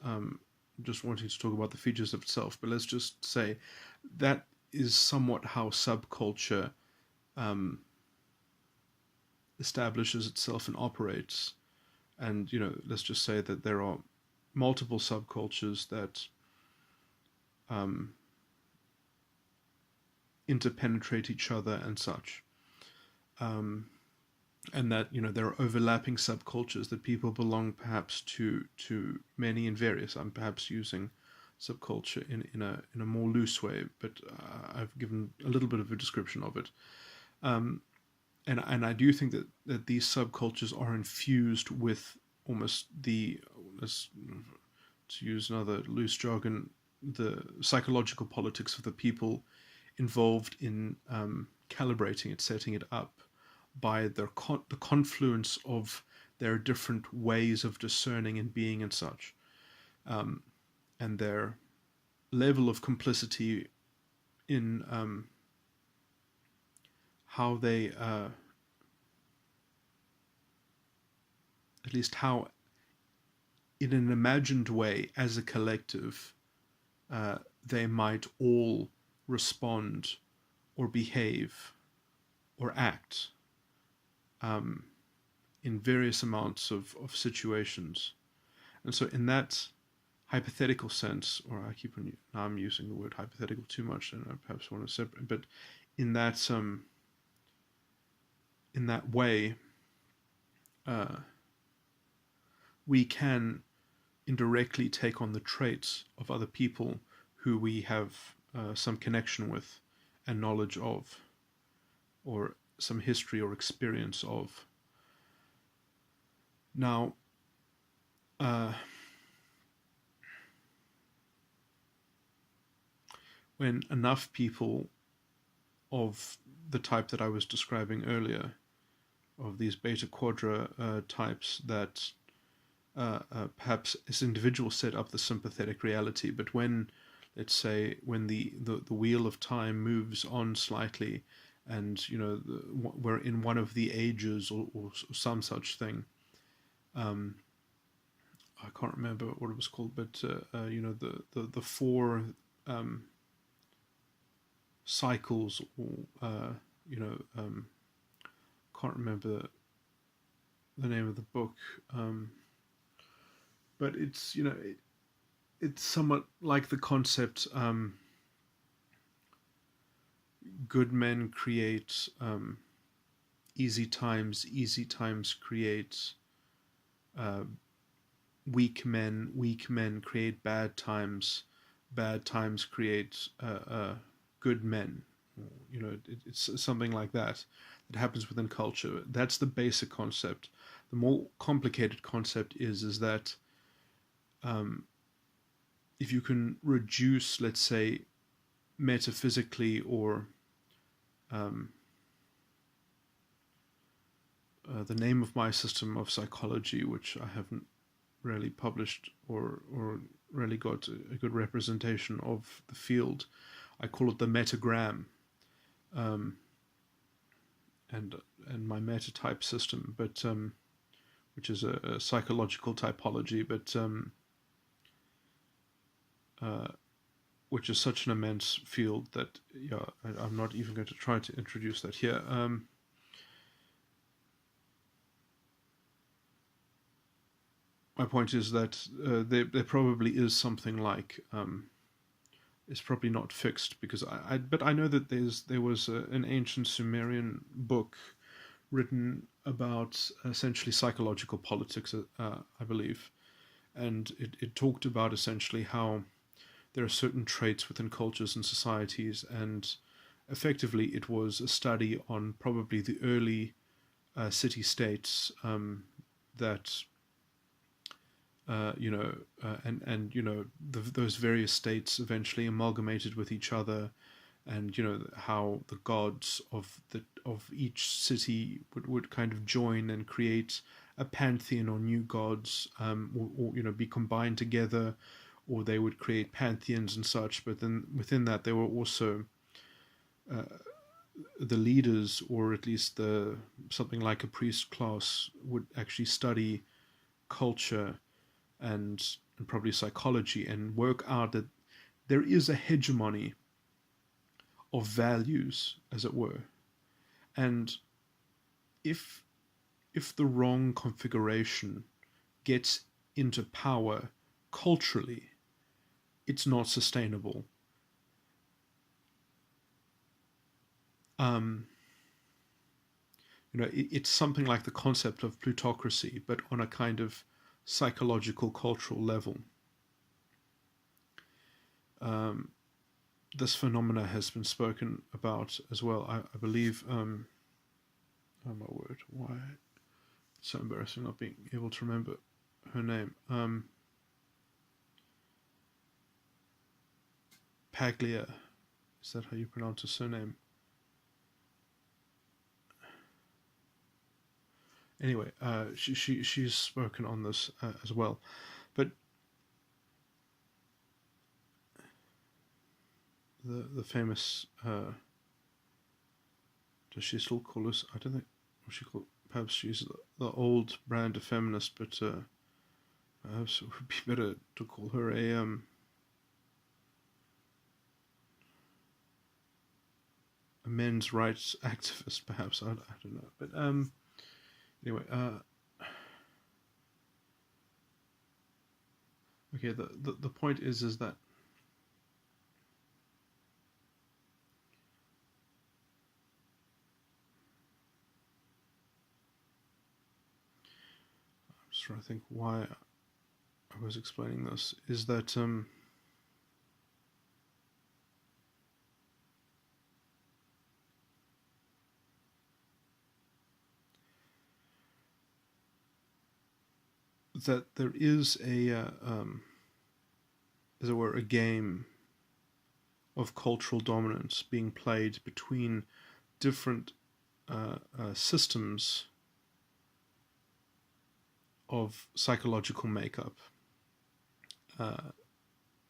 just wanting to talk about the features of itself, but let's just say that is somewhat how subculture establishes itself and operates. And, let's just say that there are multiple subcultures that interpenetrate each other and such. And that, there are overlapping subcultures that people belong perhaps to many and various. I'm perhaps using subculture in a more loose way, but I've given a little bit of a description of it. And I do think that these subcultures are infused with almost to use another loose jargon, the psychological politics of the people involved in calibrating it, setting it up, by the confluence of their different ways of discerning and being and such, and their level of complicity in how they, at least how, in an imagined way, as a collective, they might all respond or behave or act in various amounts of situations. And so in that hypothetical sense, or now I'm using the word hypothetical too much, and I perhaps want to separate, but in that way, we can indirectly take on the traits of other people who we have some connection with and knowledge of, or some history or experience of. Now, when enough people of the type that I was describing earlier, of these beta quadra types that perhaps as individuals set up the sympathetic reality, but when, let's say, when the wheel of time moves on slightly, and we're in one of the ages or some such thing. I can't remember what it was called, but the four cycles, or can't remember the name of the book, but it's it's somewhat like the concept. Good men create easy times create weak men create bad times create good men. It's something like that happens within culture. That's the basic concept. The more complicated concept is that if you can reduce, let's say, metaphysically, or the name of my system of psychology, which I haven't really published or really got a good representation of the field, I call it the metagram, and my metatype system, but which is a psychological typology, but which is such an immense field that I'm not even going to try to introduce that here. My point is that there probably is something like, it's probably not fixed, because but I know that there was an ancient Sumerian book written about essentially psychological politics, I believe, and it talked about essentially how there are certain traits within cultures and societies, and effectively it was a study on probably the early city-states that those various states eventually amalgamated with each other, and how the gods of each city would kind of join and create a pantheon or new gods, or be combined together, or they would create pantheons and such. But then within that, there were also the leaders, or at least something like a priest class, would actually study culture and probably psychology, and work out that there is a hegemony of values, as it were. And if the wrong configuration gets into power culturally, it's not sustainable. It's something like the concept of plutocracy, but on a kind of psychological, cultural level. This phenomena has been spoken about as well. I believe, oh my word, why? It's so embarrassing not being able to remember her name. Paglia, is that how you pronounce her surname? Anyway, she's spoken on this as well, but the famous does she still call us? I don't think. Perhaps she's the old brand of feminist, but perhaps it would be better to call her a men's rights activist, perhaps. I don't know, but anyway, okay. The point is that I'm just trying to think why I was explaining this. Is that that there is as it were, a game of cultural dominance being played between different systems of psychological makeup.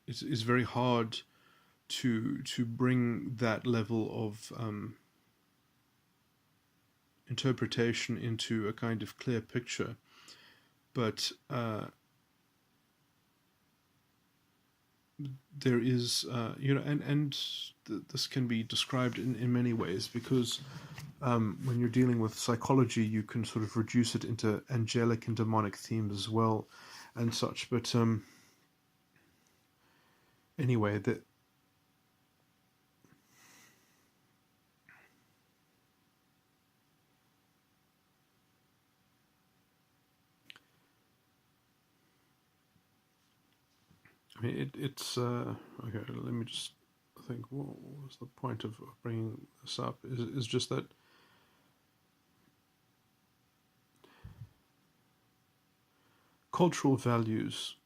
It's very hard to bring that level of interpretation into a kind of clear picture, but there is, this can be described in many ways, because when you're dealing with psychology, you can sort of reduce it into angelic and demonic themes as well, and such. But anyway, it's okay. Let me just think. What was the point of bringing this up? Is just that cultural values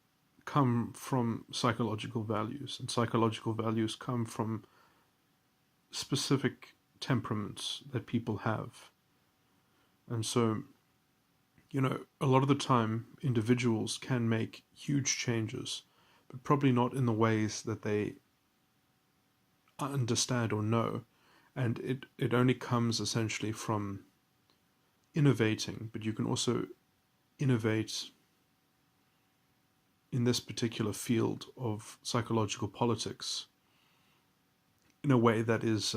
come from psychological values, and psychological values come from specific temperaments that people have. And so, a lot of the time, individuals can make huge changes, but probably not in the ways that they understand or know. And it only comes essentially from innovating, but you can also innovate in this particular field of psychological politics in a way that is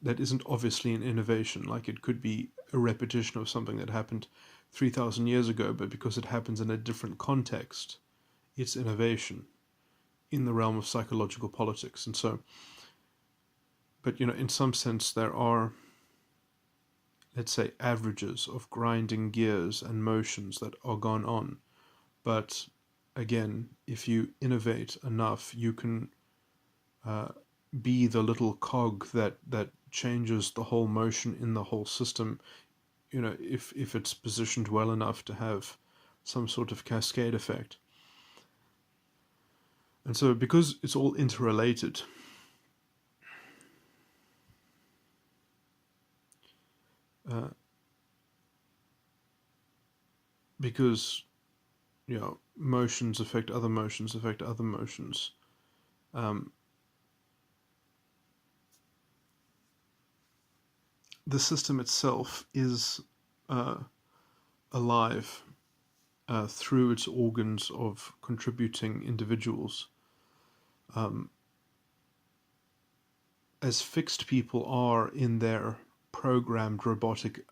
that isn't obviously an innovation. Like, it could be a repetition of something that happened 3,000 years ago, but because it happens in a different context, it's innovation in the realm of psychological politics. And so, but in some sense, there are, let's say, averages of grinding gears and motions that are gone on. But again, if you innovate enough, you can be the little cog that changes the whole motion in the whole system, if it's positioned well enough to have some sort of cascade effect. And so, because it's all interrelated, because, motions affect other motions, affect other motions. The system itself is alive through its organs of contributing individuals. As fixed people are in their programmed robotic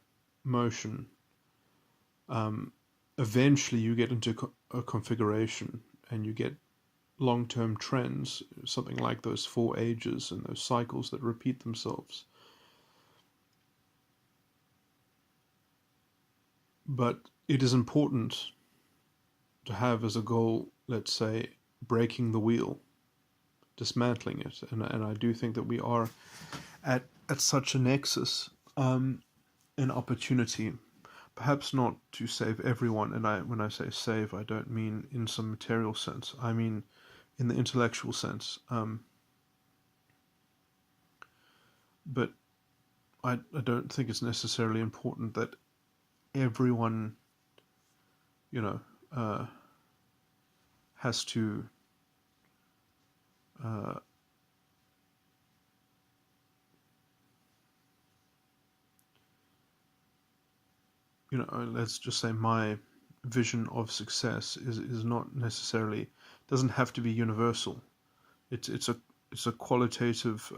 motion, eventually you get into a configuration and you get long-term trends, something like those 4 ages and those cycles that repeat themselves. But it is important to have as a goal, let's say, breaking the wheel, dismantling it. And I do think that we are at such a nexus, an opportunity, perhaps not to save everyone. And when I say save, I don't mean in some material sense. I mean in the intellectual sense. But I don't think it's necessarily important that everyone, has to let's just say my vision of success is not necessarily, doesn't have to be universal. It's a qualitative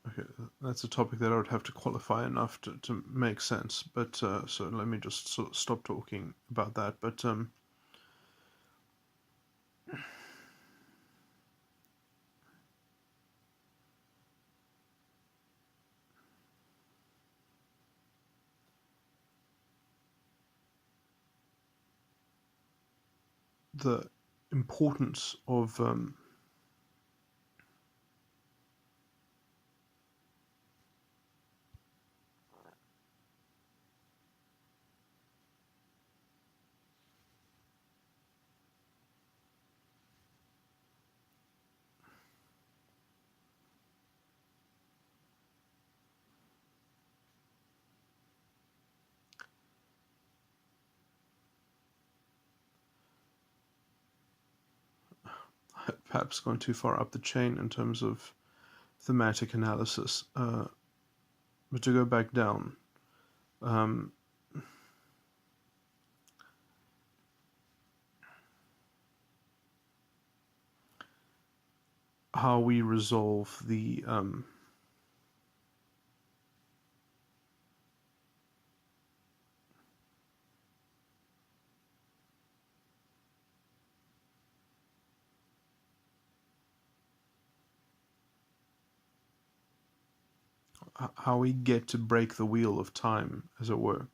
okay, that's a topic that I would have to qualify enough to make sense. But so let me just stop talking about that. But the importance of perhaps gone too far up the chain in terms of thematic analysis, but to go back down, how we resolve the how we get to break the wheel of time, as it were.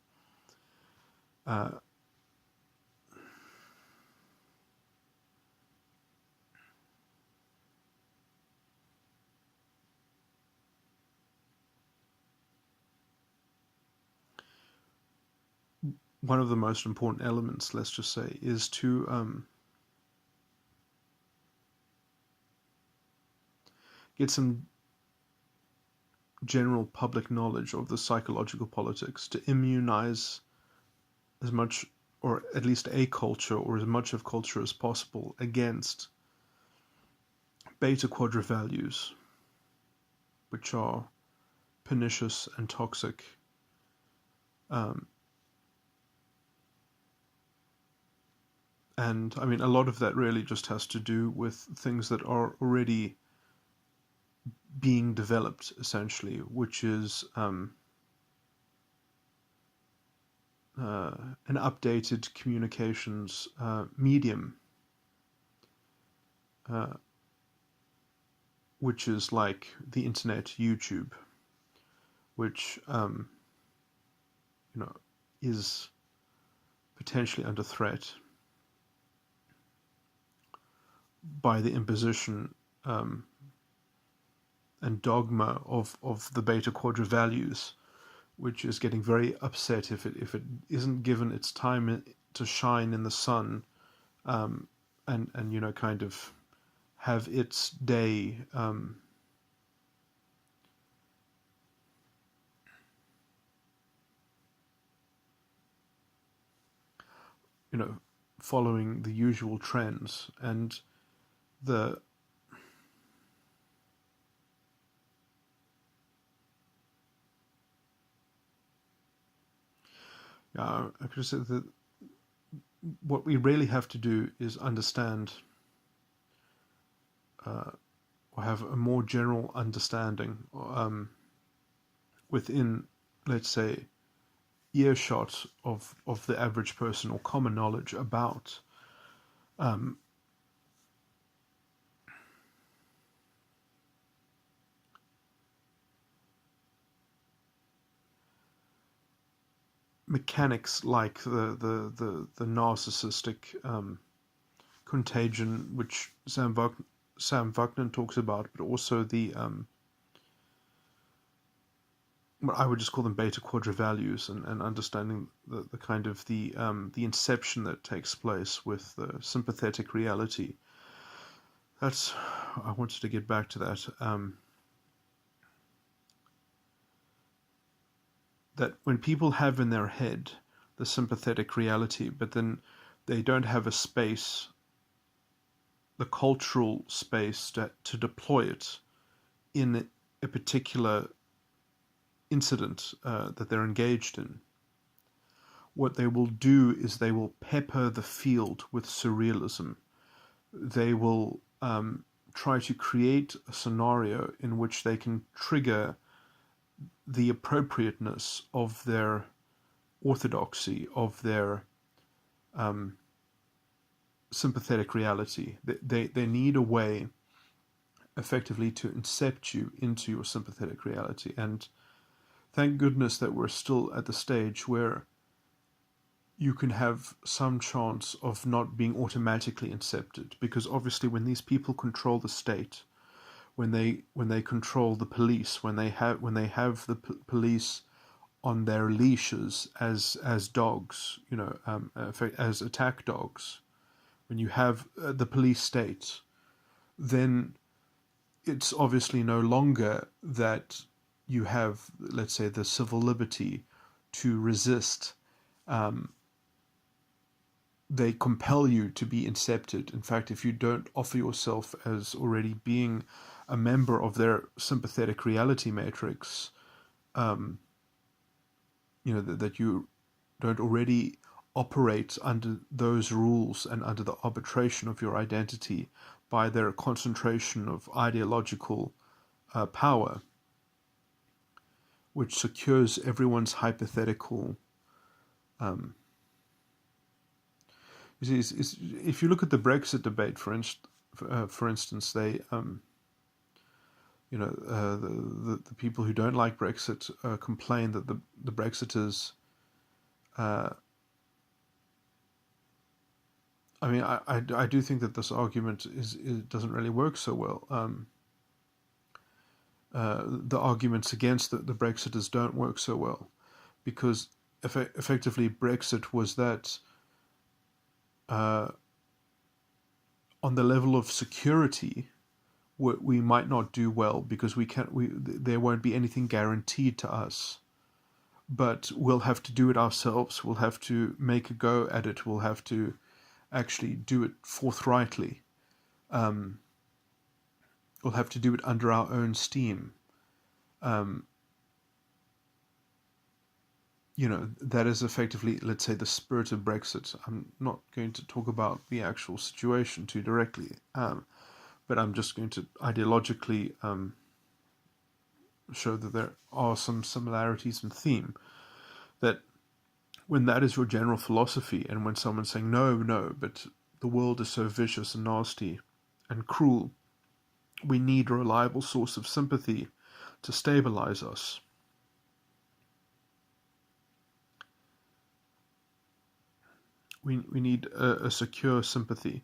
One of the most important elements, let's just say, is to get some general public knowledge of the psychological politics, to immunize as much, or at least a culture, or as much of culture as possible, against beta quadra values, which are pernicious and toxic. And I mean, a lot of that really just has to do with things that are already being developed, essentially, which is an updated communications medium, which is like the internet, YouTube, which is potentially under threat by the imposition and dogma of the beta quadra values, which is getting very upset if it isn't given its time to shine in the sun, and kind of have its day. Following the usual trends, and the I could say that what we really have to do is understand, or have a more general understanding within, let's say, earshot of the average person, or common knowledge about mechanics like the narcissistic contagion, which Sam Vaknin talks about, but also the what I would just call them beta quadra values, and understanding the kind of the inception that takes place with the sympathetic reality. That's, I wanted to get back to that. That when people have in their head the sympathetic reality, but then they don't have a space, the cultural space to deploy it in a particular incident that they're engaged in, what they will do is they will pepper the field with surrealism. They will try to create a scenario in which they can trigger the appropriateness of their orthodoxy, of their sympathetic reality. They need a way, effectively, to incept you into your sympathetic reality. And thank goodness that we're still at the stage where you can have some chance of not being automatically incepted, because obviously when these people control the state, when they control the police, when they have the police on their leashes as dogs, as attack dogs, when you have the police state, then it's obviously no longer that you have, let's say, the civil liberty to resist. They compel you to be incepted. In fact, if you don't offer yourself as already being a member of their sympathetic reality matrix, that you don't already operate under those rules and under the arbitration of your identity by their concentration of ideological power, which secures everyone's hypothetical. If you look at the Brexit debate, for instance, they, the people who don't like Brexit complain that the Brexiters. I do think that this argument doesn't really work so well. The arguments against the Brexiters don't work so well, because effectively Brexit was that. On the level of security, we might not do well, because there won't be anything guaranteed to us. But we'll have to do it ourselves. We'll have to make a go at it. We'll have to actually do it forthrightly. We'll have to do it under our own steam. That is effectively, let's say, the spirit of Brexit. I'm not going to talk about the actual situation too directly, but I'm just going to ideologically show that there are some similarities in theme. That when that is your general philosophy, and when someone's saying, no, but the world is so vicious and nasty and cruel, we need a reliable source of sympathy to stabilize us. We need a secure sympathy.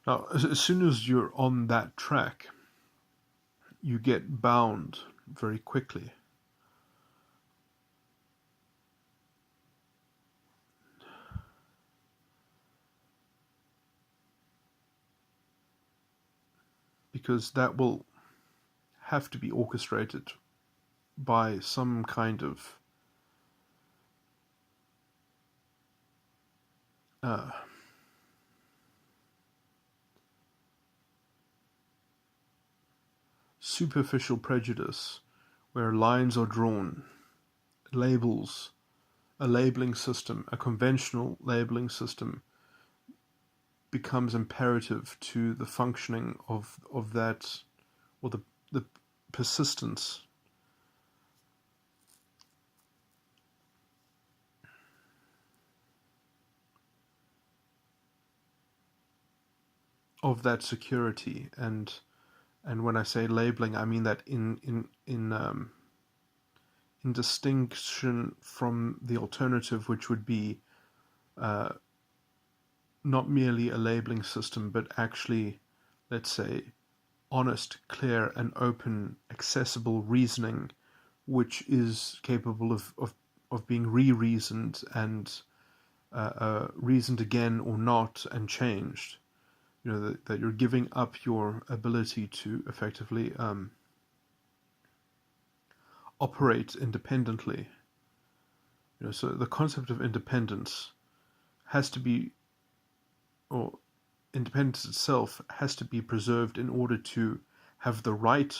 Now, as soon as you're on that track, you get bound very quickly. because that will have to be orchestrated by some kind of superficial prejudice, where lines are drawn, labels, a labeling system, a conventional labeling system becomes imperative to the functioning of that, or the persistence of that security. And when I say labeling, I mean that in distinction from the alternative, which would be not merely a labeling system, but actually, let's say, honest, clear, and open, accessible reasoning, which is capable of being re-reasoned and reasoned again or not and changed. You know, that you're giving up your ability to effectively operate independently. You know, so the concept of independence has to be, or independence itself has to be preserved in order to have the right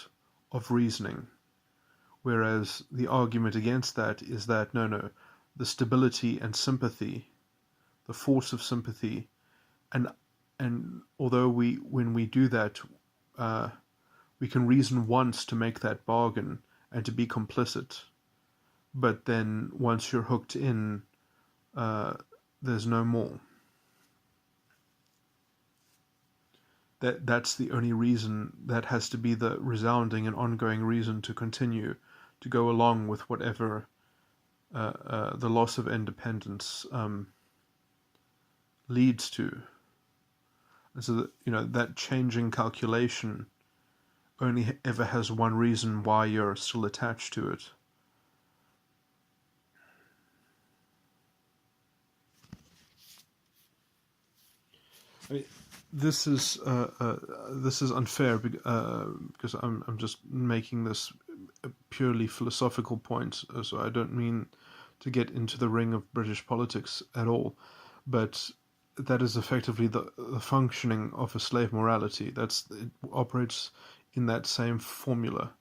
of reasoning. Whereas the argument against that is that no, the stability and sympathy, the force of sympathy, and although when we do that, we can reason once to make that bargain and to be complicit, but then once you're hooked in, there's no more. That's the only reason. That has to be the resounding and ongoing reason to continue to go along with whatever the loss of independence leads to. And so that changing calculation only ever has one reason why you're still attached to it. I mean, this is unfair because I'm just making this a purely philosophical point. So I don't mean to get into the ring of British politics at all, but that is effectively the functioning of a slave morality. It operates in that same formula.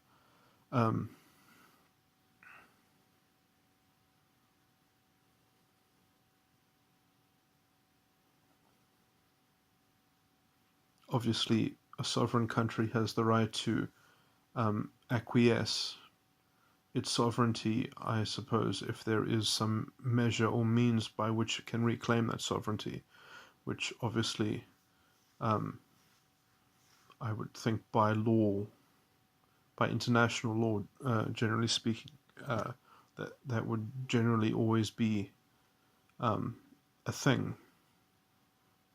Obviously, a sovereign country has the right to acquiesce its sovereignty, I suppose, if there is some measure or means by which it can reclaim that sovereignty, which obviously I would think by law, by international law, generally speaking, that would generally always be a thing.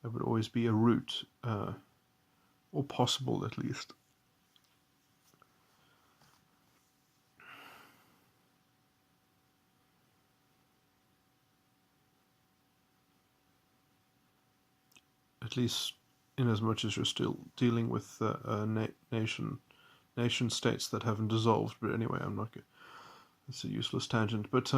There would always be a route, or possible at least. At least in as much as you're still dealing with nation states that haven't dissolved. But anyway, I'm not. It's a useless tangent. But